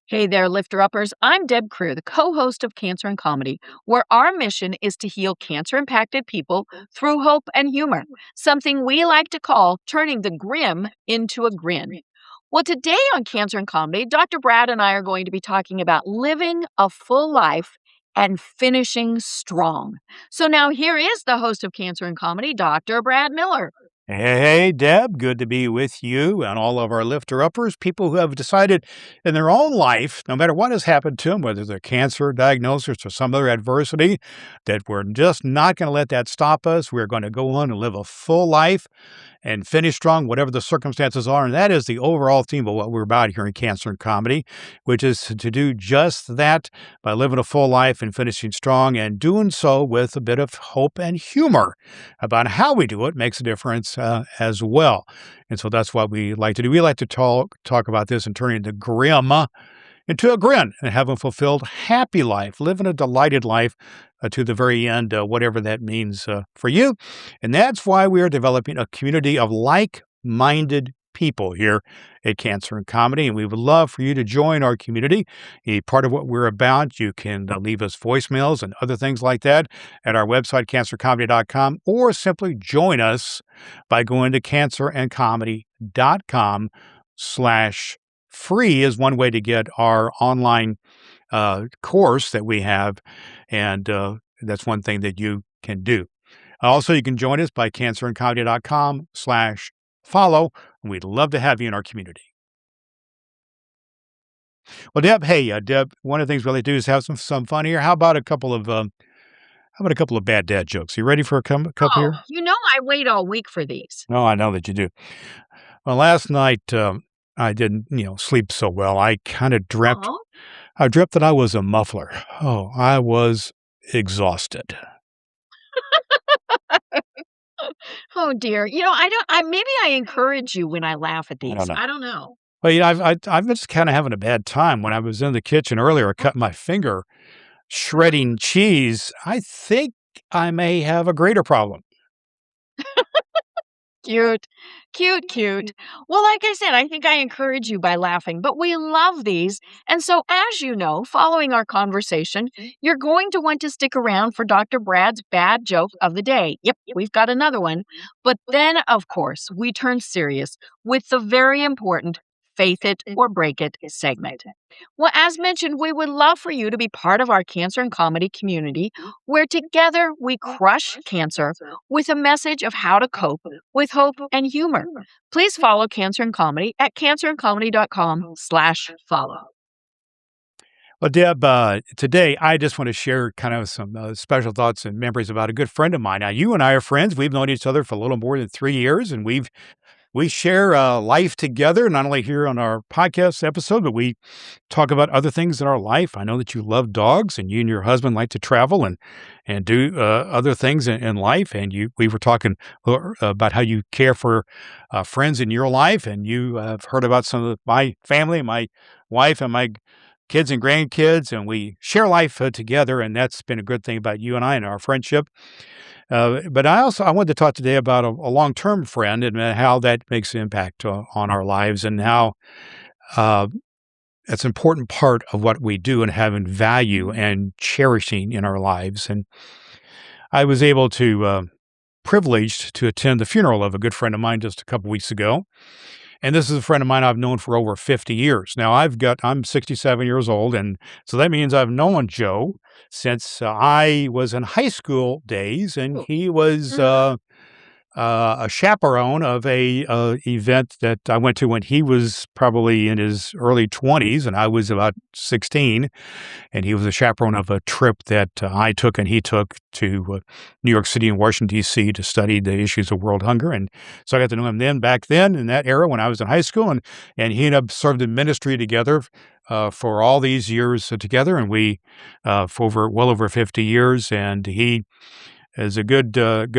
Hey there, lifter uppers. I'm Deb Krier, the co host of Cancer and Comedy, where our mission is to heal cancer impacted people through hope and humor, something we like to call turning the grim into a grin. Well, today on Cancer and Comedy, Dr. Brad and I are going to be talking about living a full life and finishing strong. So now here is the host of Cancer and Comedy, Dr. Brad Miller. Hey, Deb, good to be with you and all of our lifter-uppers, people who have decided in their own life, no matter what has happened to them, whether they're cancer diagnosis or some other adversity, that we're just not going to let that stop us. We're going to go on and live a full life and finish strong, whatever the circumstances are. And that is the overall theme of what we're about here in Cancer and Comedy, which is to do just that by living a full life and finishing strong, and doing so with a bit of hope and humor about how we do it makes a difference as well. And so that's what we like to do. We like to talk about this and turn into grim into a grin and have a fulfilled, happy life, living a delighted life to the very end, whatever that means for you. And that's why we are developing a community of like-minded people here at Cancer and Comedy. And we would love for you to join our community. A part of what we're about, you can leave us voicemails and other things like that at our website, cancercomedy.com, or simply join us by going to cancerandcomedy.com/free is one way to get our online course that we have. And that's one thing that you can do. Also, you can join us by cancerandcomedy.com/follow. We'd love to have you in our community. Well, Deb, hey, Deb, one of the things we like to do is have some fun here. How about a couple of bad dad jokes? You ready for a couple Oh, here? I wait all week for these. Oh, I know that you do. Well, last night I didn't, sleep so well. I kind of dreamt. Oh. I dreamt that I was a muffler. Oh, I was exhausted. Oh dear. Maybe I encourage you when I laugh at I these. don't know. I don't know. Well, I've been just kind of having a bad time. When I was in the kitchen earlier, I cut my finger shredding cheese. I think I may have a greater problem. Cute, cute, cute. Well, like I said, I think I encourage you by laughing, but we love these. And so, as you know, following our conversation, you're going to want to stick around for Dr. Brad's bad joke of the day. Yep, we've got another one. But then, of course, we turn serious with the very important Faith It or Break It segment. Well, as mentioned, we would love for you to be part of our Cancer and Comedy community, where together we crush cancer with a message of how to cope with hope and humor. Please follow Cancer and Comedy at cancerandcomedy.com/follow. Well, Deb, today I just want to share kind of some special thoughts and memories about a good friend of mine. Now, you and I are friends. We've known each other for a little more than 3 years, and we share life together, not only here on our podcast episode, but we talk about other things in our life. I know that you love dogs, and you and your husband like to travel and do other things in life. And we were talking about how you care for friends in your life, and you have heard about some of my family, my wife, and my kids and grandkids, and we share life together, and that's been a good thing about you and I and our friendship. But I wanted to talk today about a long-term friend and how that makes an impact on our lives, and how it's an important part of what we do and having value and cherishing in our lives. And I was privileged to attend the funeral of a good friend of mine just a couple weeks ago. And this is a friend of mine I've known for over 50 years. Now, I'm 67 years old, and so that means I've known Joe since I was in high school days, and he was a chaperone of a event that I went to when he was probably in his early 20s, and I was about 16. And he was a chaperone of a trip that I took and he took to New York City and Washington, D.C. to study the issues of world hunger. And so I got to know him back then in that era when I was in high school. And he and I served in ministry together for all these years together. And we, for well over 50 years. And he is a good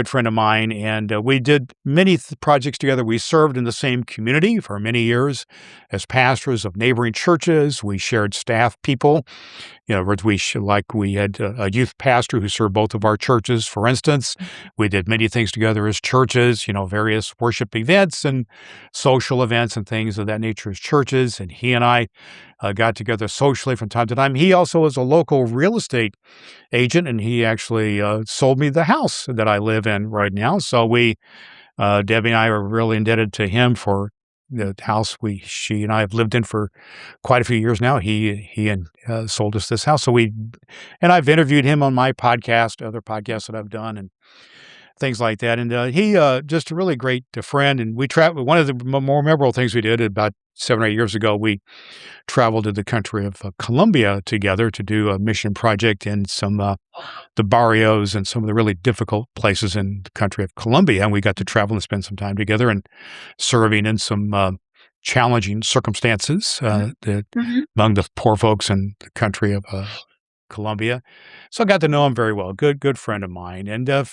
friend of mine. And we did many projects together. We served in the same community for many years as pastors of neighboring churches. We shared staff people You know, we had a youth pastor who served both of our churches, for instance. We did many things together as churches, you know, various worship events and social events and things of that nature as churches. And he and I got together socially from time to time. He also was a local real estate agent, and he actually sold me the house that I live in right now. So Debbie and I are really indebted to him for the house she and I have lived in for quite a few years now. He sold us this house. And I've interviewed him on my podcast, other podcasts that I've done, and things like that. And he just a really great friend. And we traveled. One of the more memorable things we did about 7 or 8 years ago, we traveled to the country of Colombia together to do a mission project in some the barrios and some of the really difficult places in the country of Colombia. And we got to travel and spend some time together and serving in some challenging circumstances Mhm. among the poor folks in the country of Colombia. So I got to know him very well. Good friend of mine. And a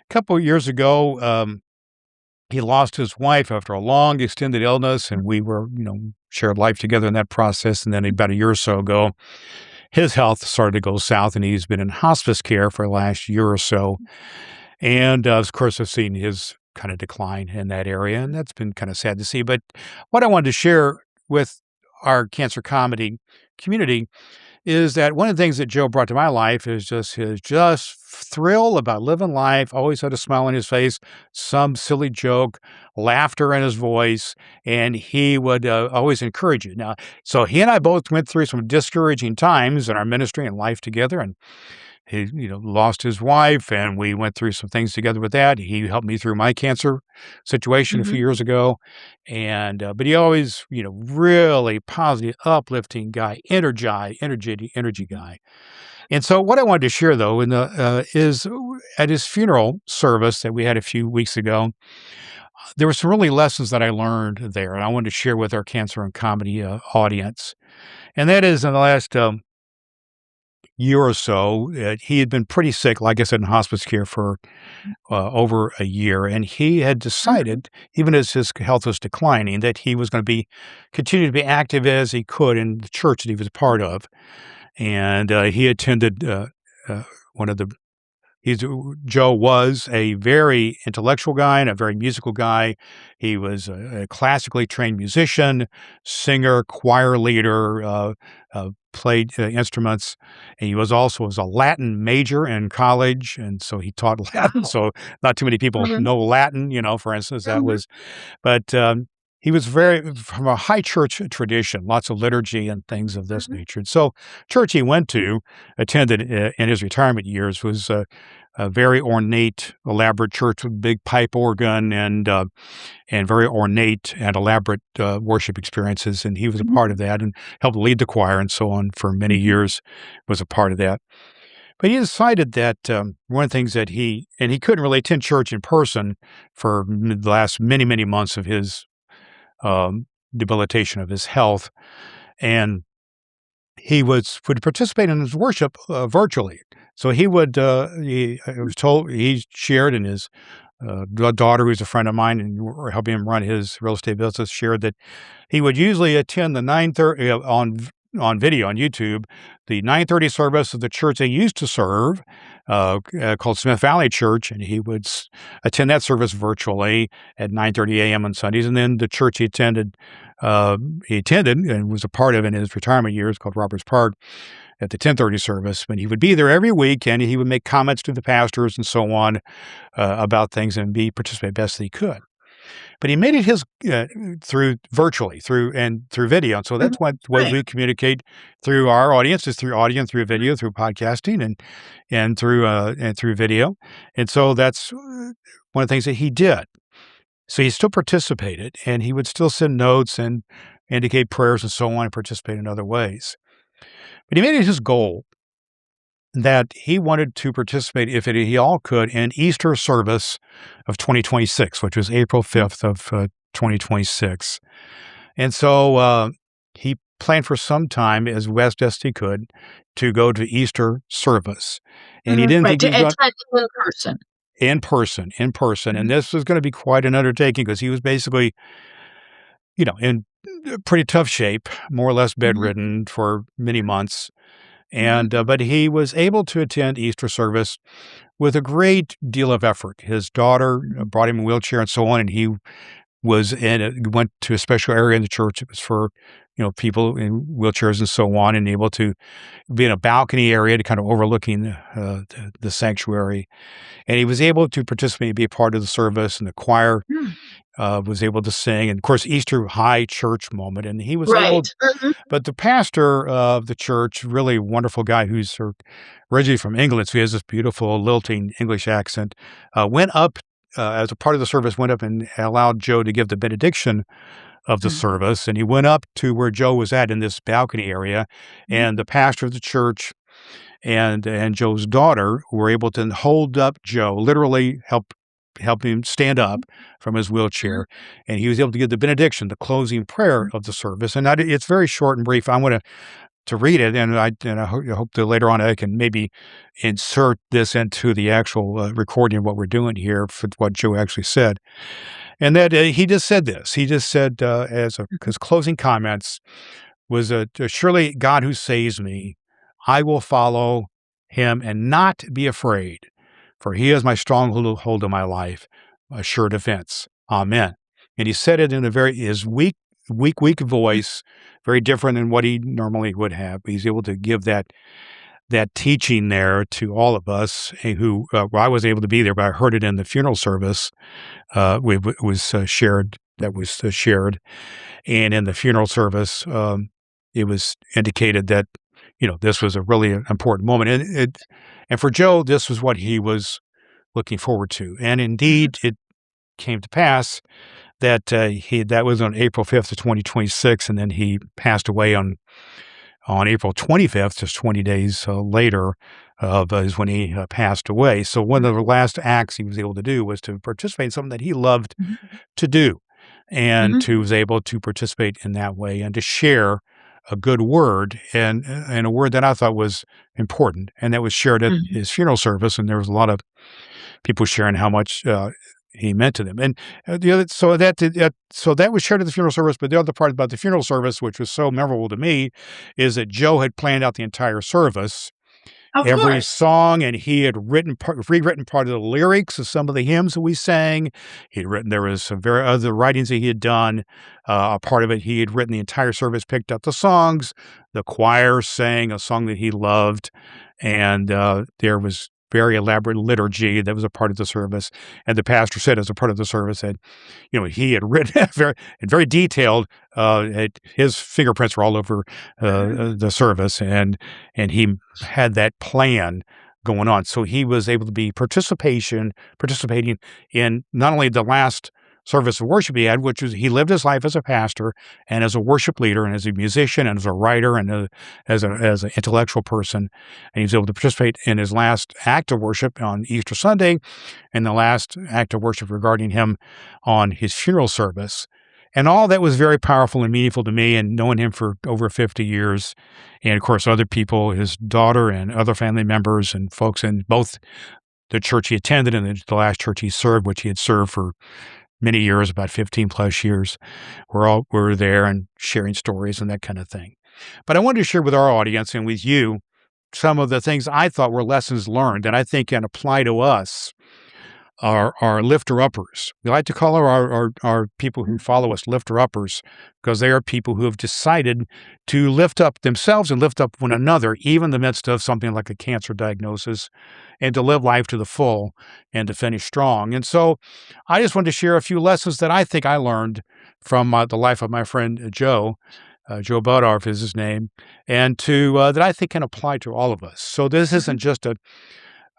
couple of years ago, he lost his wife after a long, extended illness, and we were, shared life together in that process. And then about a year or so ago, his health started to go south, and he's been in hospice care for the last year or so. And of course, I've seen his kind of decline in that area, and that's been kind of sad to see. But what I wanted to share with our cancer comedy community is that one of the things that Joe brought to my life is just his thrill about living life, always had a smile on his face, some silly joke, laughter in his voice, and he would always encourage you. Now, so he and I both went through some discouraging times in our ministry and life together, and he, lost his wife, and we went through some things together with that. He helped me through my cancer situation a few Mhm. years ago, and but he always, really positive, uplifting guy, energy guy. And so, what I wanted to share though, is at his funeral service that we had a few weeks ago, there were some really lessons that I learned there, and I wanted to share with our cancer and comedy audience. And that is in the last year or so, he had been pretty sick, like I said, in hospice care for over a year, and he had Mhm. decided, even as his health was declining, that he was going to be continue to be active as he could in the church that he was a part of, and he attended one of the He's Joe was a very intellectual guy and a very musical guy. He was a classically trained musician, singer, choir leader, played instruments. And he was a Latin major in college, and so he taught Latin. Wow. So not too many people Mhm. know Latin, for instance. Mhm. But he was very from a high church tradition, lots of liturgy and things of this Mhm. nature. And so, church he went to, attended in his retirement years, was a very ornate, elaborate church with big pipe organ and very ornate and elaborate worship experiences. And he was a Mhm. part of that and helped lead the choir and so on for many Mhm. years. Was a part of that. But he decided that one of the things that he couldn't really attend church in person for the last many months of his um, debilitation of his health, and would participate in his worship virtually. So I was told he shared in his daughter, who's a friend of mine, and we're helping him run his real estate business, shared that he would usually attend the 9:30 on video on YouTube, the 9:30 service of the church they used to serve, called Smith Valley Church, and he would attend that service virtually at 9:30 a.m. on Sundays. And then the church he attended and was a part of in his retirement years, called Roberts Park, at the 10:30 service. But he would be there every week, and he would make comments to the pastors and so on about things and participate best that he could. But he made it his through virtually through video. And so Mhm. that's what way Right. we communicate through our audience is through audio, and through video, through podcasting, and through video. And so that's one of the things that he did. So he still participated, and he would still send notes and indicate prayers and so on, and participate in other ways. But he made it his goal that he wanted to participate, if he all could, in Easter service of 2026, which was April 5th of 2026. And so he planned for some time, as best he could, to go to Easter service. And he Mhm. didn't Right, think he to was going attend in person. in person. And Mhm. this was going to be quite an undertaking because he was basically, in pretty tough shape, more or less Mhm. bedridden for many months. Mhm. and but he was able to attend Easter service with a great deal of effort. His daughter Mhm. brought him a wheelchair and so on, and he went to a special area in the church. It was for, people in wheelchairs and so on, and able to be in a balcony area to kind of overlooking the sanctuary. And he was able to participate, be a part of the service, and the choir Mm. was able to sing. And of course, Easter high church moment. And he was able, Right. Mhm. but the pastor of the church, really wonderful guy who's originally from England, so he has this beautiful lilting English accent, went up as a part of the service, went up and allowed Joe to give the benediction of the Mm. service. And he went up to where Joe was at in this balcony area, Mhm. and the pastor of the church and Joe's daughter were able to hold up Joe, literally help him stand Mhm. up from his Mhm. wheelchair, and he was able to give the benediction, the closing prayer Mhm. of the service. And it's very short and brief. I want to read it, and I hope that later on I can maybe insert this into the actual recording of what we're doing here for what Joe actually said. And that he just said this. He just said as Mhm. his closing comments was surely God who saves me, I will follow him and not be afraid, for he is my stronghold of my life, a sure defense. Amen. And he said it in his weak voice, very different than what he normally would have. He's able to give that teaching there to all of us who, well, I was able to be there, but I heard it in the funeral service. Was shared. That was shared, and in the funeral service, it was indicated that, this was a really important moment. And for Joe, this was what he was looking forward to. And Mhm. indeed, it came to pass that that was on April 5th of 2026, and then he passed away on April 25th, just 20 days later, is when he passed away. So one of the last acts he was able to do was to participate in something that he loved Mhm. to do, and Mhm. to was able to participate in that way and to share a good word, and a word that I thought was important, and that was shared at Mhm. his funeral service. And there was a lot of people sharing how much he meant to them. And the other, so that was shared at the funeral service. But the other part about the funeral service, which was so memorable to me, is that Joe had planned out the entire service, Of every course. song, and he had rewritten part of the lyrics of some of the hymns that we sang. He'd written There was some very other writings that he had done. A part of it, he had written the entire service, picked up the songs. The choir sang a song that he loved, and there was very elaborate liturgy that was a part of the service. And the pastor said, as a part of the service, that he had written very detailed. His fingerprints were all over Mhm. the service, and he had that plan going on. So he was able to be participating in not only the last service of worship he had, which was he lived his life as a pastor and as a worship leader and as a musician and as a writer and as an intellectual person. And he was able to participate in his last act of worship on Easter Sunday and the last act of worship regarding him on his funeral service. And all that was very powerful and meaningful to me, and knowing him for over 50 years. And of course, other people, his daughter and other family members and folks in both the church he attended and the last church he served, which he had served for many years, about 15 plus years, were there and sharing stories and that kind of thing. But I wanted to share with our audience and with you some of the things I thought were lessons learned that I think can apply to us, our lifter uppers. We like to call our people who Mhm. follow us lifter uppers, because they are people who have decided to lift up themselves and lift up one another, even in the midst of something like a cancer diagnosis, and to live life to the full and to finish strong. And so I just wanted to share a few lessons that I think I learned from the life of my friend Joe. Joe Bottorf is his name, and that I think can apply to all of us. So Mhm.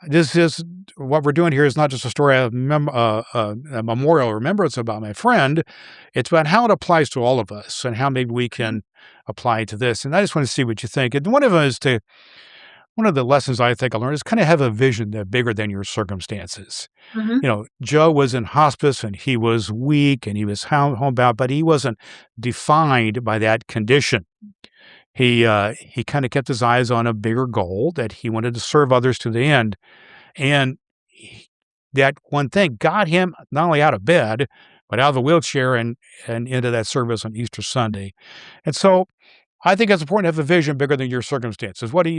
this is what we're doing here is not just a story of a memorial remembrance about my friend. It's about how it applies to all of us and how maybe we Mhm. can apply it to this. And I just want to see what you think. And one of the lessons I think I learned is kind of have a vision that bigger than your circumstances. Mhm. Joe was in hospice and he was weak and he was homebound, but he wasn't defined by that condition. He kind of kept his eyes on a bigger goal, that he wanted to serve others to the end. And he that one thing got him not only out of bed, but out of the wheelchair and into that service on Easter Sunday. And so I think it's important to have a vision bigger than your circumstances. How do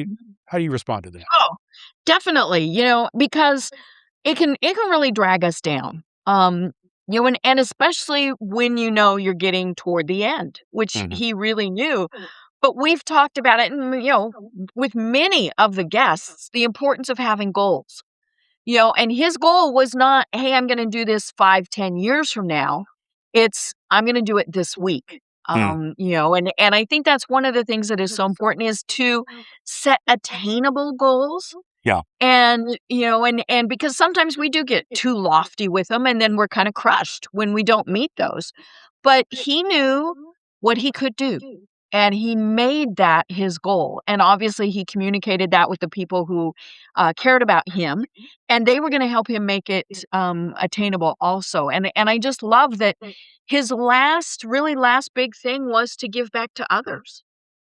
you respond to that? Oh, definitely, because it can really drag us down. And especially when you're getting toward the end, which Mhm. he really knew. But we've talked about it, and with many of the guests, the importance of having goals. And his goal was not, "Hey, I'm gonna do this 5, 10 years from now." It's, "I'm gonna do it this week." Mm. And I think that's one of the things that is so important is to set attainable goals. Yeah. And because sometimes we do get too lofty with them, and then we're kinda crushed when we don't meet those. But he knew what he could do, and he made that his goal, and obviously, he communicated that with the people who, cared about him, and they were gonna help him make it, attainable also, and I just love that his really last big thing was to give back to others.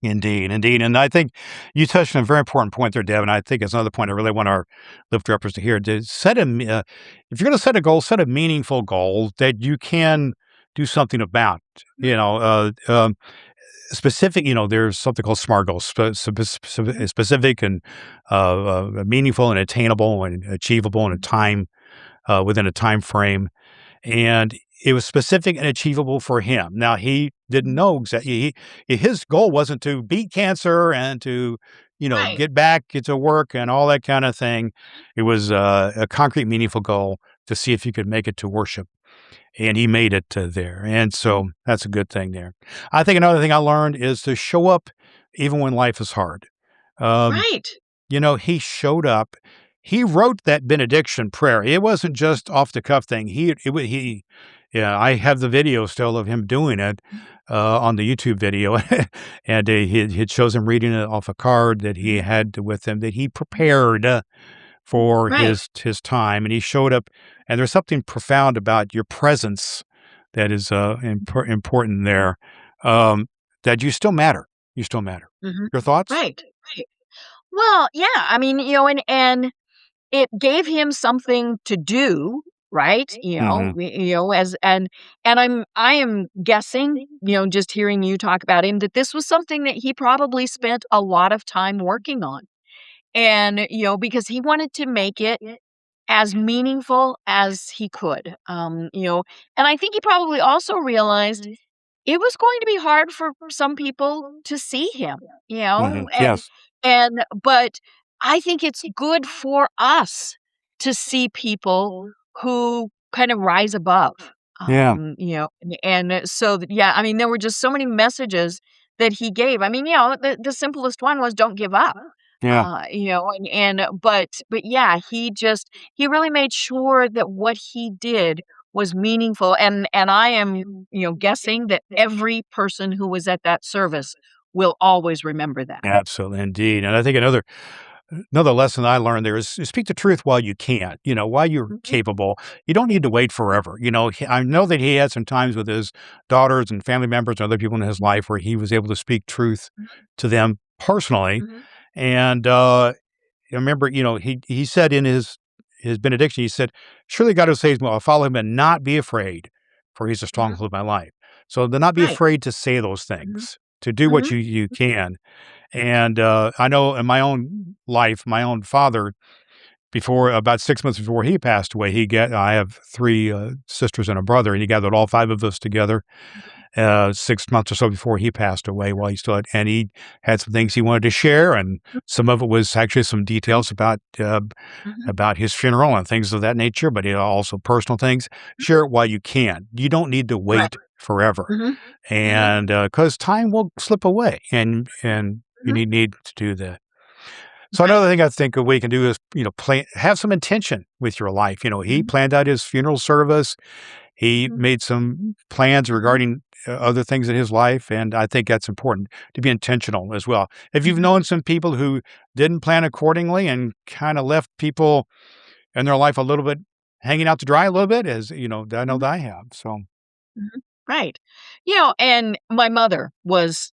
Indeed, indeed, and I think you touched on a very important point there, Deb, and I think it's another point I really want our lifter uppers to hear. To set if you're going to set a goal, set a meaningful goal that you can do something about. You know, specific. There's something called SMART goals, specific and meaningful and attainable and achievable in a time within a time frame, and it was specific and achievable for him. Now he didn't know exactly. His goal wasn't to beat cancer and to, Right. get back to work and all that kind of thing. It was a concrete, meaningful goal to see if he could make it to worship, and he made it to there. And so that's a good thing there. I think another thing I learned is to show up even when life is hard. Um, Right. he showed up. He wrote that benediction prayer. It wasn't just off the cuff thing. Yeah, I have the video still of him doing it on the YouTube video, and it shows him reading it off a card that he had with him that he prepared for Right. his time, and he showed up. And there's something profound about your presence that is important there. Um, that you still matter. You still matter. Mhm. Your thoughts? Right. Right. Well, yeah, I mean, and it gave him something to do, right? Hmm. As and I am guessing, just hearing you talk about him, that this was something that he probably spent a lot of time working on. And, because he wanted to make it as meaningful as he could. And I think he probably also realized it was going to be hard for some people to see him, Hmm. and Yes. but I think it's good for us to see people who kind of rise above, Yeah. and so yeah, I mean, there were just so many messages that he gave. I mean, the simplest one was don't give up. Yeah. But yeah, he really made sure that what he did was meaningful, and I am, guessing that every person who was at that service will always remember that. Absolutely, indeed, and I think another lesson I learned there is speak the truth while you can, while you're Mhm, capable. You don't need to wait forever, I know that he had some times with his daughters and family members and other people in his life where he was able to speak truth to them personally, mhm, and, I remember, he said in his benediction, he said, "Surely God will save me, I'll follow him and not be afraid, for he's a mhm, stronghold of my life." So to not be right, afraid to say those mhm, things, to do what mhm, you can. And, I know in my own life, my own father, before about 6 months before he passed away, I have 3, sisters and a brother, and he gathered all 5 of us together, 6 months or so before he passed away while he still had and he had some things he wanted to share, and some of it was actually some details mhm, about his funeral and things of that nature, but, also personal things. mhm, Share it while you can. You don't need to right, wait forever, mhm, mhm, and, because time will slip away, and you mhm, need to do that. So right, another thing I think we can do is, have some intention with your life. He mhm, planned out his funeral service. He mhm, made some plans mhm, regarding other things in his life, and I think that's important to be intentional as well. If you've mhm, known some people who didn't plan accordingly and kind of left people in their life a little bit hanging out to dry a little bit, as I know that mhm. I have. So, Mhm. Right. And my mother was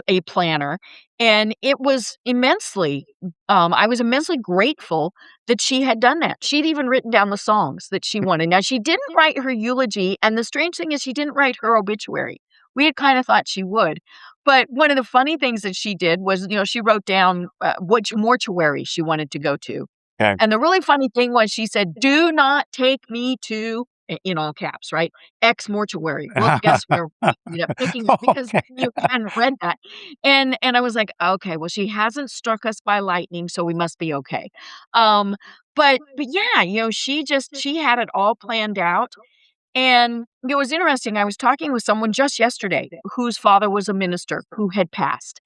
a planner, and it was immensely I was immensely grateful that she had done that. She'd even written down the songs that she wanted. Now, she didn't write her eulogy, and the strange thing is she didn't write her obituary, We had kinda thought she would. But one of the funny things that she did was, she wrote down, which mortuary she wanted to go to. Okay. And the really funny thing was she said, "Do not take me to," in all caps, right, "X mortuary." Well, guess where we ended up taking her because Okay. you hadn't read that. And I was like, "Okay, well, she hasn't struck us by lightning, so we must be okay." Um, but yeah, she had it all planned out. And it was interesting. I was talking with someone just yesterday whose father was a minister who had passed.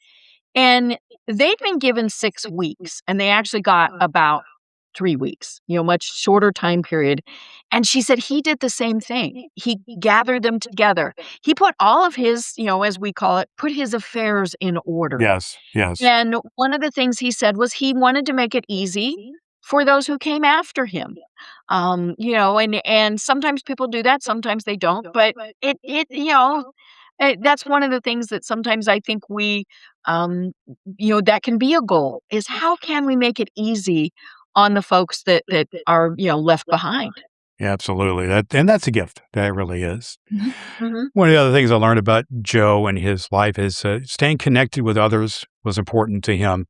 And they'd been given 6 weeks, and they actually got about 3 weeks, much shorter time period. And she said he did the same thing. He gathered them together. He put all of his, as we call it, put his affairs in order. Yes, yes. And one of the things he said was he wanted to make it easy for those who came after him. And sometimes people do that, sometimes they don't, but that's one of the things that sometimes I think that can be a goal is how can we make it easy on the folks that are, left behind? Yeah, absolutely. That's a gift. That really is. Mhm. Mhm. One of the other things I learned about Joe and his life is staying connected with others was important to him,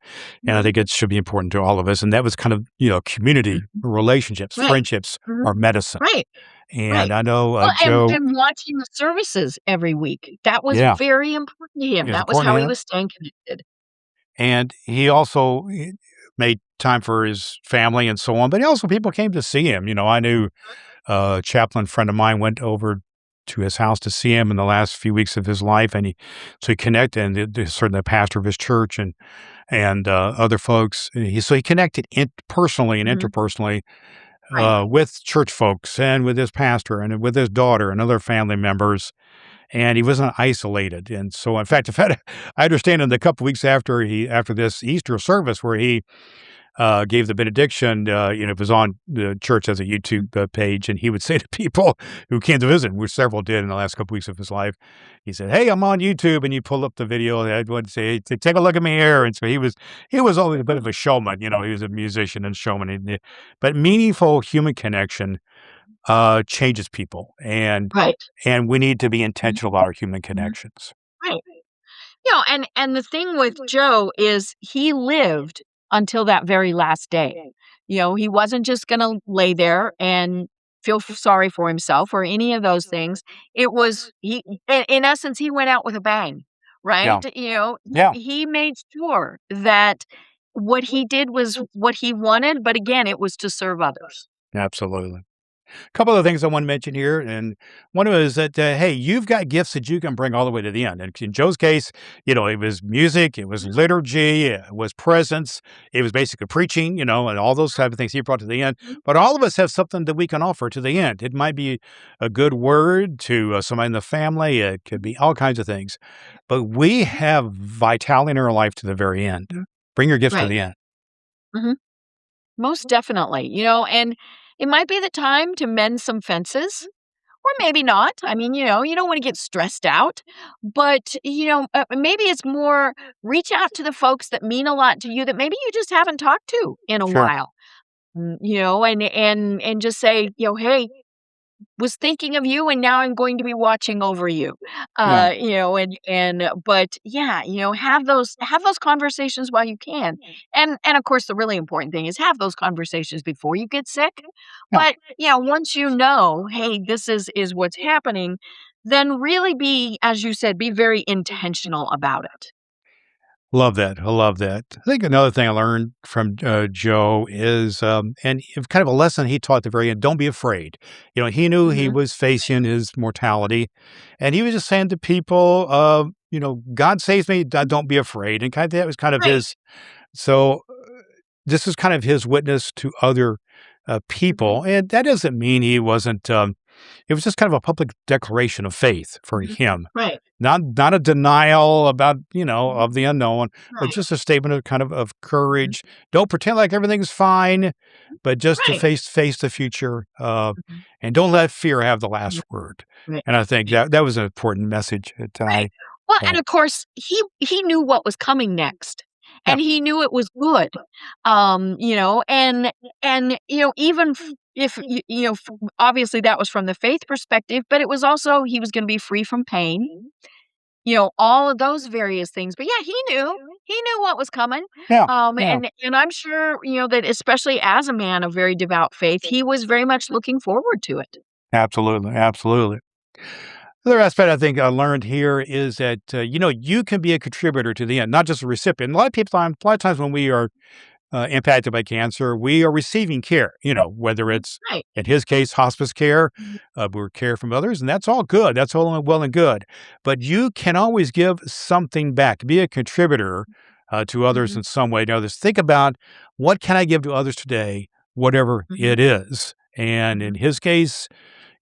and I Mhm. think it should be important to all of us. And that was kind of community Mhm. relationships, Right. friendships Mhm. are medicine. Right. And Right. I know Well, Joe, and watching the services every week, that was yeah, very important to him. is That was important how to he him, was staying connected. and he also made time for his family and so on. But also, people came to see him. I knew a chaplain friend of mine went over to his house to see him in the last few weeks of his life, and so he connected, and certainly the pastor of his church and other folks. So he connected personally and Mhm. interpersonally Right. with church folks and with his pastor and with his daughter and other family members. And he wasn't isolated. And so, in fact, I understand in the couple weeks after this Easter service where he gave the benediction. It was on the church as a YouTube page, and he would say to people who came to visit, which several did in the last couple weeks of his life, he said, "Hey, I'm on YouTube," and you pull up the video, and I'd want to say, "Hey, take a look at me here." And so he was always a bit of a showman. He was a musician and showman, but meaningful human connection changes people, and Right. and we need to be Mhm. intentional about our human Mhm. connections. Right. And the thing with Joe is he lived until that very last day. He wasn't just gonna lay there and feel sorry for himself or any of those things. It was in essence, he went out with a bang, right? Yeah, yeah, He made sure that what he did was what he wanted, but again, it was to serve others. absolutely. Couple of things I want to mention here, and one of it is that hey, you've got gifts that you can bring all the way to the end. And in Joe's case, it was music, it was liturgy, it was presence, it was basically preaching, and all those type of things he brought to the end. Mhm. But all of us have something that we can offer to the end. It might be a good word to somebody in the family. It could be all kinds of things, but we have vitality in our life to the very end. Mhm. Bring your gifts to Right. the end. Mhm. Most definitely, and it might be the time to mend some fences. Or maybe not. I mean, you don't wanna get stressed out, but, maybe it's more reach out to the folks that mean a lot to you that maybe you just haven't talked to in a Sure. while, and just say, "Hey, was thinking of you, and now I'm going to be watching over you." Yeah. But yeah, have those conversations while you can. And of course, the really important thing is have those conversations before you get sick. Yeah. But yeah, once you know, hey, this is what's happening, then really be, as you said, be very intentional about it. Love that. I love that. I think another thing I learned from Joe is, and it's kind of a lesson he taught at the very end, don't be afraid. He knew he Mhm. was facing his mortality, and he was just saying to people, God saves me, don't be afraid. And that was kind of Right. his, so this is kind of his witness to other Mhm. people. And that doesn't mean he wasn't, it was just kind of a public declaration of faith for Mhm. him. Right. Not a denial about, Mhm. of the unknown, but Right. just a statement of Mhm. courage. Don't pretend like everything's fine, but just to Right. face the future, Mhm. and don't let fear have the Mhm. last word. Right. And I think that was an important message that Right. I Well, and had. of course, he knew what was coming next, Yeah, and he knew it was good. And even if obviously that was from the faith perspective, but it was also he was going to be free from pain. all of those various things. But yeah, he knew what was coming. Yeah, Um, yeah, and and I'm sure, that especially as a man of very devout faith, he was very much looking forward to it. absolutely, absolutely. The other aspect I think I learned here is that, you can be a contributor to the end, not just a recipient. A lot of times when we are impacted by cancer, we are receiving care, whether it's, Right. in his case, hospice care, or care from others, and that's all good. That's all well and good. But you can always give something back, be a contributor to others Mhm, in some way. Now, just think about what can I give to others today, whatever mhm, it is. And in mhm. his case,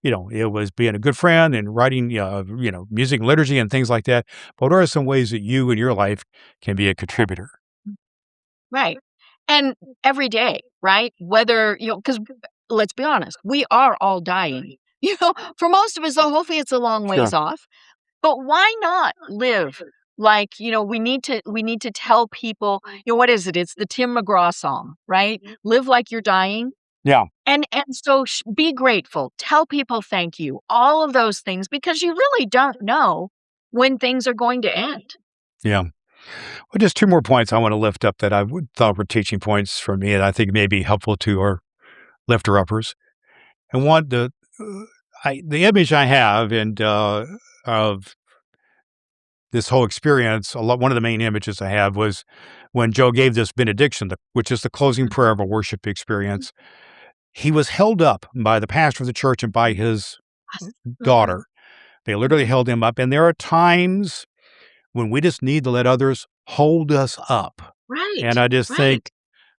it was being a good friend and writing, music and liturgy and things like that. But what are some ways that you in your life can be a contributor? Right. And every day, right? Whether, because let's be honest, we are all dying. For most of us, though, hopefully it's a long ways Sure. off. But why not live like, we need to tell people, what is it? It's the Tim McGraw song, right? Live like you're dying. Yeah. And so be grateful. Tell people thank you. All of those things because you really don't know when things are going to end. Yeah. Well, just two more points I want to lift up that I would thought were teaching points for me, and I think may be helpful to our lifter uppers. And one, the image I have and of this whole experience, one of the main images I have was when Joe gave this benediction, which is the closing prayer of a worship experience. He was held up by the pastor of the church and by his Yes. Mhm, daughter. They literally mhm. held him up, and there are times when we just need to let others hold us up. And Right, I just right. think,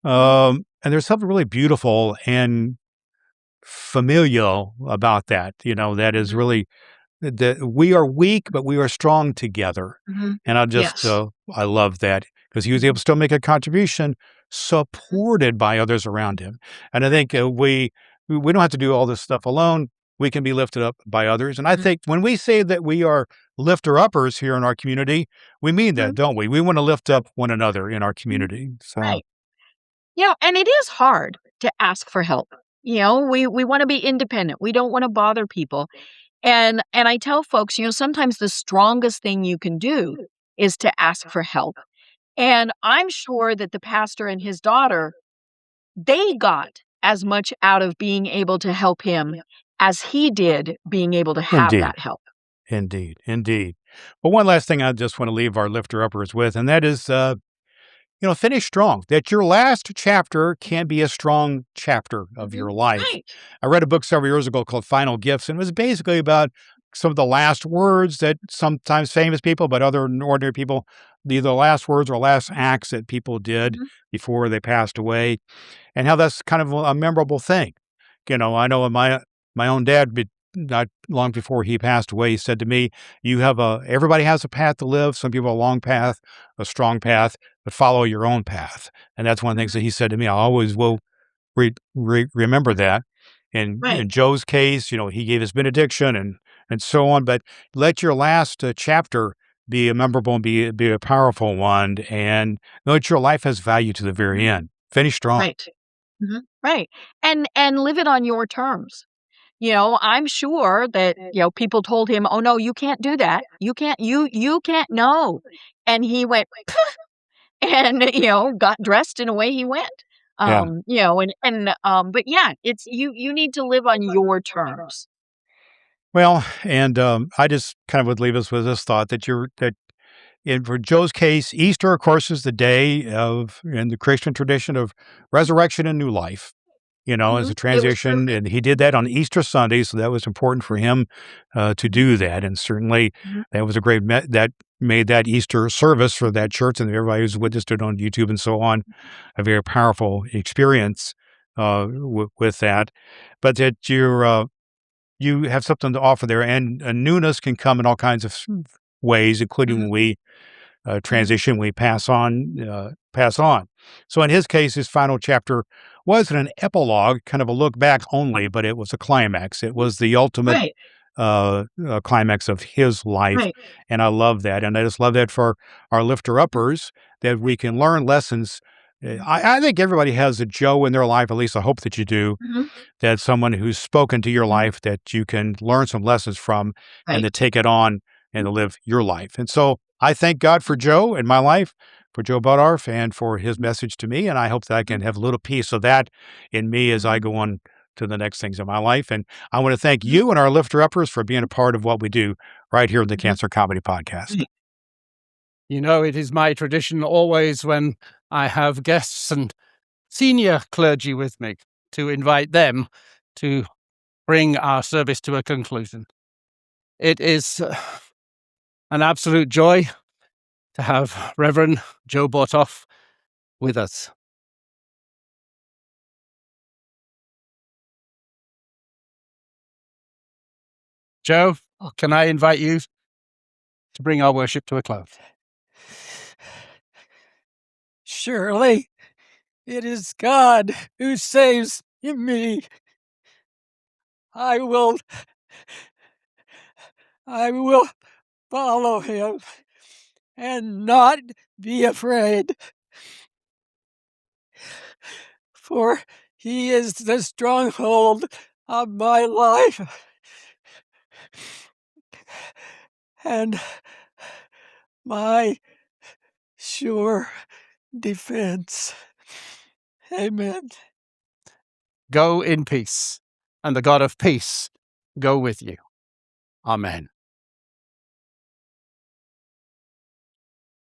and there's something really beautiful and familial about that, that is Mhm, really that we are weak, but we are strong together. mhm. And Yes. I love that because he was able Mhm, to still make a contribution mhm, supported by others around him. And I think we don't have to do all this stuff alone. We can be lifted up by others. And I mhm, think when we say that we are lifter uppers here in our community, we mean that, mhm, don't we? We want to lift up one another in our mhm. community. So, Right. And it is hard to ask for help. We wanna be independent. We don't wanna bother people. And I tell folks, sometimes the strongest thing you can do is to ask for help. And I'm sure that the pastor and his daughter, they got as much out of being able to help him as he did being able to have indeed. that help. Indeed, indeed. But one last thing I just want to leave our lifter uppers with, and that is, finish strong. That your last chapter can be a strong chapter of Mhm. your life. Right. I read a book several years ago called Final Gifts, and it was basically about some of the last words that sometimes famous people, but other ordinary people, either the last words or last acts that people did Mhm. before they passed away and how that's kind of a memorable thing. I know my own dad, not long before he passed away, he said to me, everybody has a path to live. Some people have a long path, a strong path, but follow your own path." And that's one of the things that Mhm. he said to me. I always will remember that. Right. In Joe's case, he gave his benediction and so on. But let your last chapter be a memorable and be a powerful one, and know that your life has value to the very Mhm. end. Finish strong. Right. Mhm. Right. And live it on your terms. I'm sure that, people told him, "Oh, no, you can't do that. You can't, no." And he went and, got dressed and away he went. Yeah. But yeah, it's you need to live on your terms. Well, and I just kind of would leave us with this thought that for Joe's case, Easter, of course, is the day of in the Christian tradition of resurrection and new life. As a Mhm. It was transition, perfect. and he did that on Easter Sunday, so that was important for him to Mhm, do that. And certainly, mhm, that was a that made that Easter service for that church and everybody who's witnessed it on YouTube and so on a very powerful experience with that. But that you have something to offer there, and a newness can come in all kinds of ways, including mhm, when we mhm, transition, we pass on, pass on. So in his case, his final chapter wasn't an epilogue, kind of a look back only, but it was a climax. It mhm. was the ultimate Right, climax of his life, right. and I love that. And I just love that for our lifter uppers that we can learn lessons. Mhm, I think everybody has a Joe in their life. At least I hope that you do. mhm, That someone who's spoken to your mhm. life that you can learn some lessons from, and Right. to take it on and to live your life. And so I thank God for Joe in my life, for Joe Bottorf, and for his message to me. And I hope that I can have a little piece of that in me as I go on to the next things in my life. And I want to thank you and our lifter uppers for being a part of what we do right here in the Cancer Comedy Podcast. You know, it is my tradition always when I have guests and senior clergy with me to invite them to bring our service to a conclusion. It is an absolute joy to have Reverend Joe Bottorf with us. Joe, can I invite you to bring our worship to a close? Surely it is God who saves me. I will follow him and not be afraid, for he is the stronghold of my life and my sure defense. Amen. Go in peace, and the God of peace go with you. Amen.